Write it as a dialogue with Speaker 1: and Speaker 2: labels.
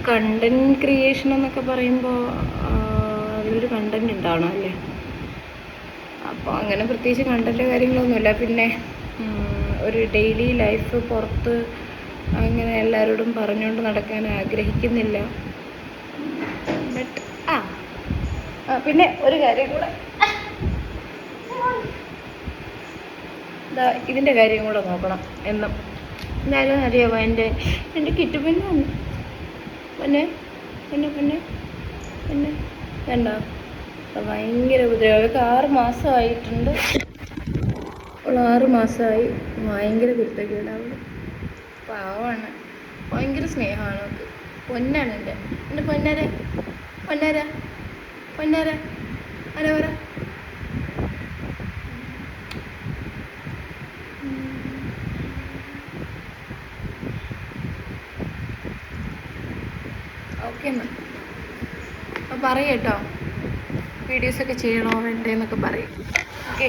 Speaker 1: Content creation എന്നൊക്കെ പറയുമ്പോൾ അതിലൊരു കണ്ടൻറ് ഉണ്ടാവണം അല്ലേ. അപ്പോൾ അങ്ങനെ പ്രത്യേകിച്ച് കണ്ടൻറ് കാര്യങ്ങളൊന്നുമില്ല. പിന്നെ ഒരു ഡെയിലി ലൈഫ് പുറത്ത് അങ്ങനെ എല്ലാവരോടും പറഞ്ഞുകൊണ്ട് നടക്കാൻ ആഗ്രഹിക്കുന്നില്ല. ബട്ട് പിന്നെ ഒരു കാര്യം കൂടെ, ഇതിൻ്റെ കാര്യം കൂടെ നോക്കണം എന്നും. എന്തായാലും അറിയാമോ, എൻ്റെ കിറ്റു പൊന്നാണ്. പൊന്നെ പൊന്നെ പൊന്നെ പൊന്നെ കണ്ടോ, ഭയങ്കര ഉപദ്രവം. അവൾക്ക് 6 മാസമായിട്ടുണ്ട്. അവൾ 6 മാസമായി. ഭയങ്കര കുരുത്തക്കേടാണ്. പാവമാണ്. ഭയങ്കര സ്നേഹമാണ് അവൾക്ക്. പൊന്നാണ് എൻ്റെ പൊന്നാര പൊന്നാര പൊന്നാര ആരാ പറ. ഓക്കെ എന്നാൽ അപ്പോൾ പറയട്ടോ, വീഡിയോസൊക്കെ ചെയ്യണോ വേണ്ടേന്നൊക്കെ പറയും. ഓക്കെ.